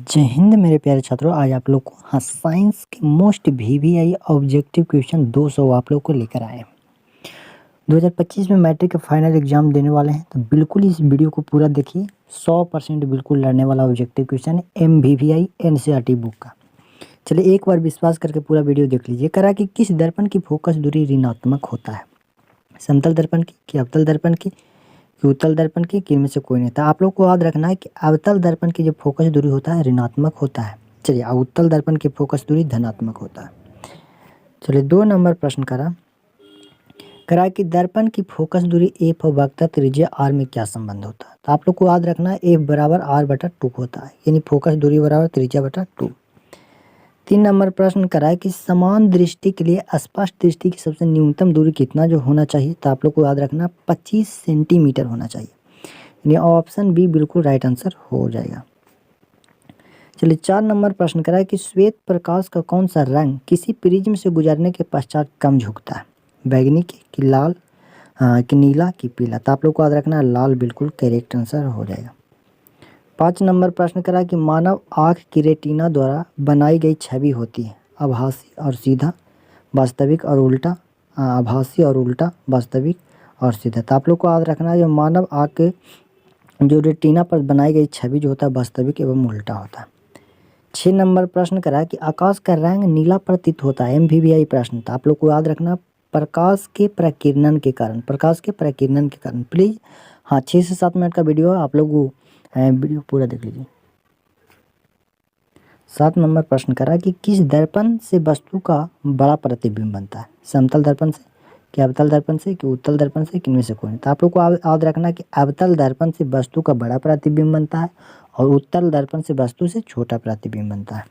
जय हिंद मेरे प्यारे छात्रों। आज आप लोग को साइंस के मोस्ट वीवीआई ऑब्जेक्टिव क्वेश्चन 200 आप लोग को लेकर आए हैं। 2025 में मैट्रिक का फाइनल एग्जाम देने वाले हैं, तो बिल्कुल इस वीडियो को पूरा देखिए। 100% बिल्कुल लड़ने वाला ऑब्जेक्टिव क्वेश्चन है MVVI NCERT बुक का। चलिए एक बार विश्वास करके पूरा वीडियो देख लीजिए। करा कि किस दर्पण की फोकस दूरी ऋणात्मक होता है? समतल दर्पण की अवतल दर्पण की उत्तल दर्पण की, कि इनमें से कोई नहीं था। आप लोग को याद रखना है कि अवतल दर्पण की जो फोकस दूरी होता है ऋणात्मक होता है। चलिए उत्तल दर्पण की फोकस दूरी धनात्मक होता है। चलिए 2 नंबर प्रश्न करा कि दर्पण की फोकस दूरी एफ और वक्रता त्रिज्या आर में क्या संबंध होता है? तो आप लोग को याद रखना है एफ बराबर आर बटा 2 होता है, यानी फोकस दूरी बराबर त्रिज्या बटा 2। 3 नंबर प्रश्न करा है कि समान दृष्टि के लिए स्पष्ट दृष्टि की सबसे न्यूनतम दूरी कितना जो होना चाहिए? तो आप लोग को याद रखना 25 सेंटीमीटर होना चाहिए, यानी ऑप्शन बी बिल्कुल राइट आंसर हो जाएगा। चलिए 4 नंबर प्रश्न करा है कि श्वेत प्रकाश का कौन सा रंग किसी प्रिज्म से गुजरने के पश्चात कम झुकता है? बैगनी कि लाल, कि नीला कि पीला? तो आप लोग को याद रखना है लाल बिल्कुल करेक्ट आंसर हो जाएगा। 5 नंबर प्रश्न करा है कि मानव आँख की रेटिना द्वारा बनाई गई छवि होती है आभासी और सीधा, वास्तविक और उल्टा, आभासी और उल्टा, वास्तविक और सीधा? तो आप लोग को याद रखना है जो मानव आँख के जो रेटिना पर बनाई गई छवि जो होता है वास्तविक एवं उल्टा होता है। 6 नंबर प्रश्न करा है कि आकाश का रंग नीला प्रतीत होता है, MVVI प्रश्न था। आप लोग को याद रखना प्रकाश के प्रकीर्णन के कारण। प्लीज 6 से 7 मिनट का वीडियो है, आप लोग वीडियो पूरा देख लीजिए। 7 नंबर प्रश्न करा कि किस दर्पण से वस्तु का बड़ा प्रतिबिंब बनता है? समतल दर्पण से कि अवतल दर्पण से कि उत्तल दर्पण से, कि इनमें से कोई नहीं? तो आप लोग को याद रखना कि अवतल दर्पण से वस्तु का बड़ा प्रतिबिंब बनता है और उत्तल दर्पण से वस्तु से छोटा प्रतिबिंब बनता है।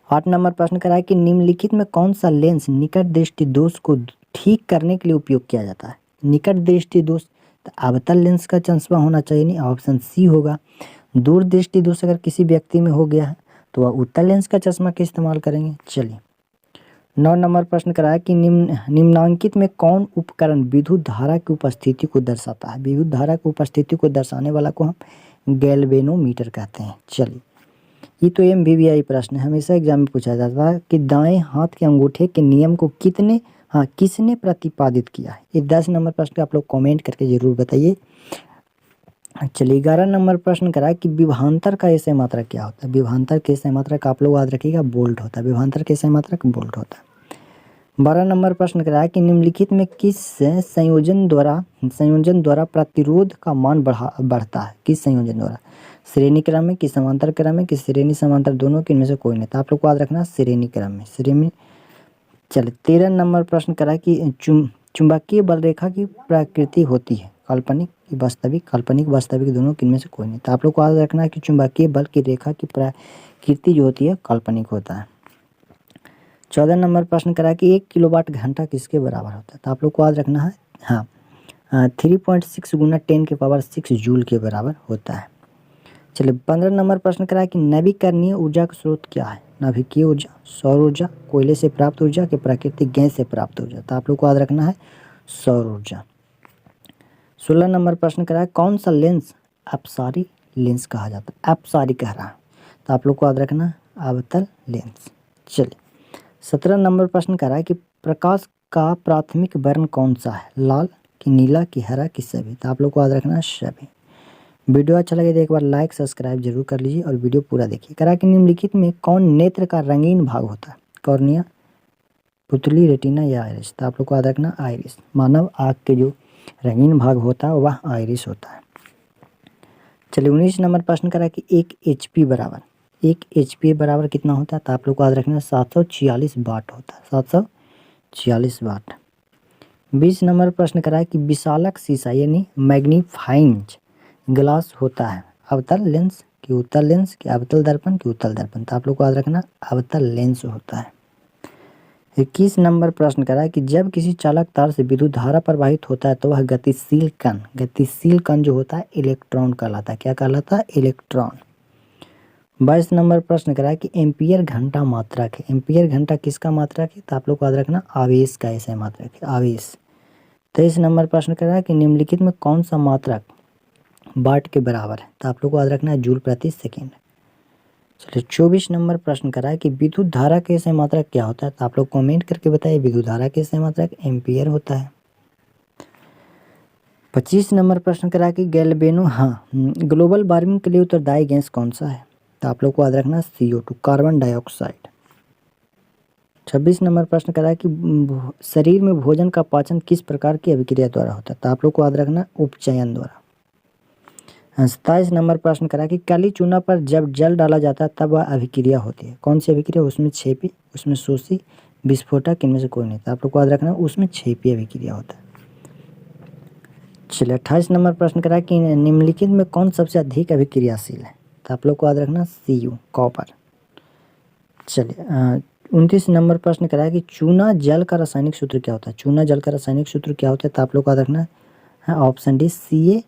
8 नंबर प्रश्न करा है कि निम्नलिखित में कौन सा लेंस निकट दृष्टि दोष को ठीक करने के लिए उपयोग किया जाता है? निकट दृष्टि दोष तो अवतल लेंस का चश्मा होना चाहिए, नहीं, ऑप्शन सी होगा। दूर दृष्टि दोष अगर किसी व्यक्ति में हो गया है तो वह उत्तल लेंस का चश्मा का इस्तेमाल करेंगे। चलिए 9 नंबर प्रश्न कराया कि निम्नांकित में कौन उपकरण विद्युत धारा की उपस्थिति को दर्शाता है? विद्युत धारा की उपस्थिति को दर्शाने वाला को हम गैल्वेनोमीटर कहते हैं। चलिए ये तो MVVI प्रश्न है, हमेशा एग्जाम में पूछा जाता है कि दाएं हाथ के अंगूठे के नियम को किसने प्रतिपादित किया है? ये 10 नंबर प्रश्न आप लोग कमेंट करके जरूर बताइए। चलिए 11 नंबर प्रश्न करा कि विभवांतर का एसआई मात्रक क्या होता है? विभवांतर के एसआई मात्रक आप लोग याद रखिएगा बोल्ट होता है। विभवांतर के एसआई मात्रक बोल्ट होता है। 12 नंबर प्रश्न करा कि निम्नलिखित में किस संयोजन द्वारा प्रतिरोध का मान बढ़ता है? किस संयोजन द्वारा? श्रेणी क्रम में कि समांतर क्रम में कि श्रेणी समांतर दोनों के, इनमें से कोई नहीं? तो आप लोग को याद रखना श्रेणी क्रम में। चलिए 13 नंबर प्रश्न करा कि चुंबकीय बल रेखा की प्रकृति होती है काल्पनिक कि वास्तविक? काल्पनिक वास्तविक दोनों के, इनमें से कोई नहीं? तो आप लोग को याद रखना है कि चुंबकीय बल की रेखा की प्रकृति जो होती है काल्पनिक होता है। 14 नंबर प्रश्न करा कि 1 किलोवाट घंटा किसके बराबर होता है? तो आप लोग को याद रखना है 3.6 गुना 10⁶ जूल के बराबर होता है। चलिए 15 नंबर प्रश्न करा कि नवीकरणीय ऊर्जा का स्रोत क्या है? नाभिकीय ऊर्जा, सौर ऊर्जा, कोयले से प्राप्त ऊर्जा के प्राकृतिक गैस से प्राप्त ऊर्जा? तो आप लोग को याद रखना है सौर ऊर्जा। 16 नंबर प्रश्न करा है कौन सा लेंस अपसारी लेंस कहा जाता है? अपसारी कह रहा है, तो आप लोग को याद रखना अवतल लेंस। चलिए 17 नंबर प्रश्न करा है कि प्रकाश का प्राथमिक वर्ण कौन सा है? लाल कि नीला कि हरा कि सभी? तो आप लोग को याद रखना सभी। वीडियो अच्छा लगे तो एक बार लाइक सब्सक्राइब जरूर कर लीजिए और वीडियो पूरा देखिए। करा कि निम्नलिखित में कौन नेत्र का रंगीन भाग होता है? कॉर्निया, पुतली, रेटिना या आइरिस? तो आप लोग को याद रखना आइरिस। मानव आँख के जो रंगीन भाग होता है वह आइरिस होता है। चलिए 19 नंबर प्रश्न करा कि 1 HP बराबर कितना होता है? तो आप लोग को याद रखना 746 वाट होता है। 746 वाट। 20 नंबर प्रश्न करा है कि विशालक शीशा यानी मैग्नीफाइंग ग्लास होता है अवतल लेंस कि उत्तल लेंस कि अवतल दर्पण कि उत्तल दर्पण? तो आप लोग को याद रखना अवतल लेंस होता है। 21 नंबर प्रश्न करा है कि जब किसी चालक तार से विद्युत धारा प्रवाहित होता है तो वह गतिशील कण जो होता है इलेक्ट्रॉन कहलाता है। क्या कहलाता है? इलेक्ट्रॉन। 22 नंबर प्रश्न करा है कि एम्पियर घंटा मात्रक है। एम्पियर घंटा किसका मात्रक है? तो आप लोग को याद रखना आवेश का ऐसा मात्रक है, आवेश। 23 नंबर प्रश्न करा है कि निम्नलिखित में कौन सा मात्रक वाट के बराबर है? तो आप लोग को याद रखना है जूल प्रति सेकेंड। चलिए 24 नंबर प्रश्न करा है कि विद्युत धारा के सही मात्रक क्या होता है, तो आप लोग कमेंट करके बताइए। विद्युत धारा के सही मात्रक एम्पियर होता है। 25 नंबर प्रश्न करा कि गैल्वेनो ग्लोबल वार्मिंग के लिए उत्तरदायी गैस कौन सा है, तो आप लोग को याद रखना CO2 कार्बन डाइऑक्साइड। 26 नंबर प्रश्न करा है कि शरीर में भोजन का पाचन किस प्रकार की अभिक्रिया द्वारा होता है, तो आप लोग को याद रखना उपचयन द्वारा। 27 नंबर प्रश्न करा कि काली चूना पर जब जल डाला जाता है तब वह अभिक्रिया होती है, कौन सी अभिक्रिया, उसमें छेपी, उसमें शोषी, विस्फोटक, इनमें से कोई नहीं, तो आप लोग को याद रखना उसमें छेपी अभिक्रिया होता है। चलिए 28 नंबर प्रश्न करा कि निम्नलिखित में कौन सबसे अधिक अभिक्रियाशील है, तो आप लोग को याद रखना Cu कॉपर। चलिए 29 नंबर प्रश्न करा कि चूना जल का रासायनिक सूत्र क्या होता है, चूना जल का रासायनिक सूत्र क्या होता है, तो आप लोग को याद रखना है ऑप्शन डी Ca